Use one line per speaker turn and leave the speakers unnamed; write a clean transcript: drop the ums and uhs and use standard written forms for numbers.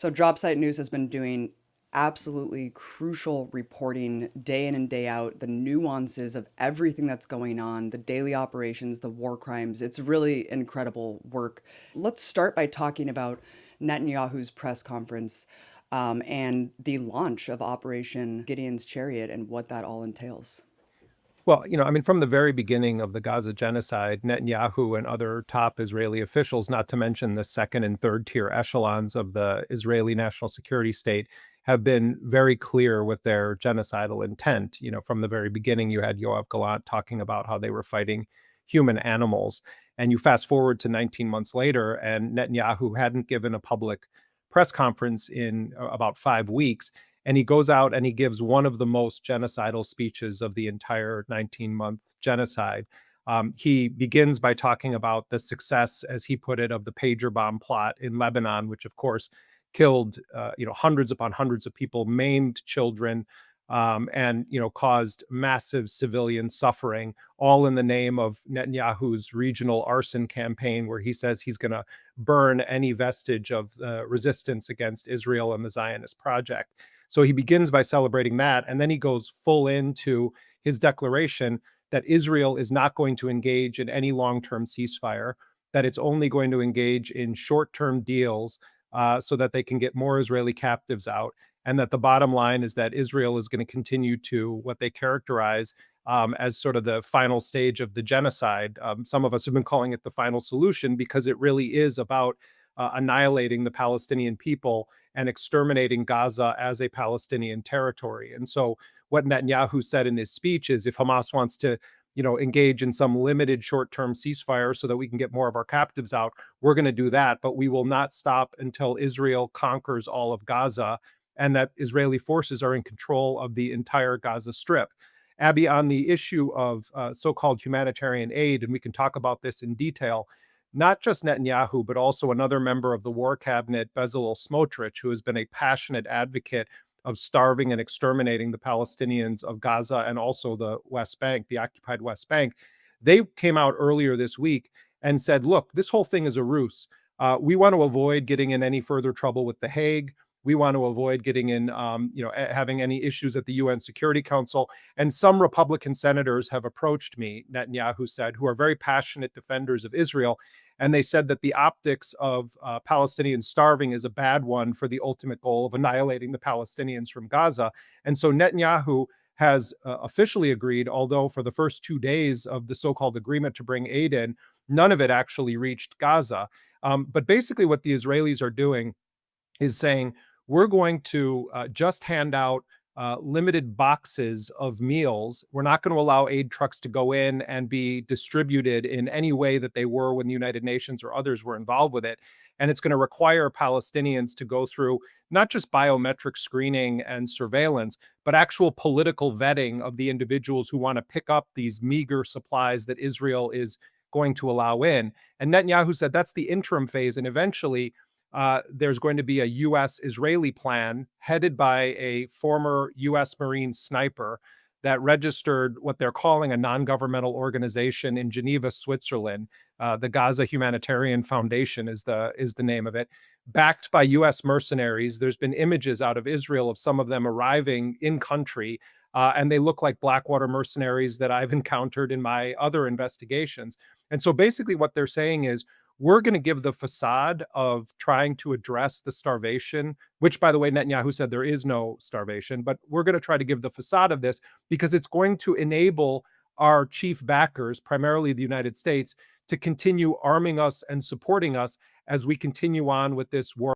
So Dropsite News has been doing absolutely crucial reporting day in and day out, the nuances of everything that's going on, the daily operations, the war crimes. It's really incredible work. Let's start by talking about Netanyahu's press conference and the launch of Operation Gideon's Chariot and what that all entails.
Well, I mean, from the very beginning of the Gaza genocide, Netanyahu and other top Israeli officials, not to mention the second and third tier echelons of the Israeli national security state, have been very clear with their genocidal intent. From the very beginning, you had Yoav Gallant talking about how they were fighting human animals. And you fast forward to 19 months later, and Netanyahu hadn't given a public press conference in about 5 weeks, and he goes out and he gives one of the most genocidal speeches of the entire 19-month genocide. He begins by talking about the success, as he put it, of the pager bomb plot in Lebanon, which of course killed hundreds upon hundreds of people, maimed children, and caused massive civilian suffering, all in the name of Netanyahu's regional arson campaign, where he says he's going to burn any vestige of resistance against Israel and the Zionist project. So he begins by celebrating that, and then he goes full into his declaration that Israel is not going to engage in any long-term ceasefire, that it's only going to engage in short-term deals so that they can get more Israeli captives out, and that the bottom line is that Israel is going to continue to what they characterize as sort of the final stage of the genocide. Some of us have been calling it the final solution because it really is about annihilating the Palestinian people and exterminating Gaza as a Palestinian territory. And so what Netanyahu said in his speech is if Hamas wants to engage in some limited short-term ceasefire so that we can get more of our captives out, we're going to do that, but we will not stop until Israel conquers all of Gaza and that Israeli forces are in control of the entire Gaza Strip. Abby, on the issue of so-called humanitarian aid, and we can talk about this in detail, not just Netanyahu, but also another member of the war cabinet, Bezalel Smotrich, who has been a passionate advocate of starving and exterminating the Palestinians of Gaza and also the West Bank, the occupied West Bank. They came out earlier this week and said, look, this whole thing is a ruse. We want to avoid getting in any further trouble with The Hague. We want to avoid getting in, having any issues at the UN Security Council. And some Republican senators have approached me, Netanyahu said, who are very passionate defenders of Israel. And they said that the optics of Palestinians starving is a bad one for the ultimate goal of annihilating the Palestinians from Gaza. And so Netanyahu has officially agreed, although for the first 2 days of the so-called agreement to bring aid in, none of it actually reached Gaza. But basically what the Israelis are doing is saying, we're going to just hand out limited boxes of meals. We're not going to allow aid trucks to go in and be distributed in any way that they were when the United Nations or others were involved with it. And it's going to require Palestinians to go through not just biometric screening and surveillance, but actual political vetting of the individuals who want to pick up these meager supplies that Israel is going to allow in. And Netanyahu said that's the interim phase. And eventually, there's going to be a U.S. Israeli plan headed by a former U.S. Marine sniper that registered what they're calling a non-governmental organization in Geneva, Switzerland. The Gaza Humanitarian Foundation is the name of it, backed by U.S. mercenaries. There's been images out of Israel of some of them arriving in country, and they look like Blackwater mercenaries that I've encountered in my other investigations. And so basically what they're saying is, we're going to give the facade of trying to address the starvation, which, by the way, Netanyahu said there is no starvation, but we're going to try to give the facade of this because it's going to enable our chief backers, primarily the United States, to continue arming us and supporting us as we continue on with this war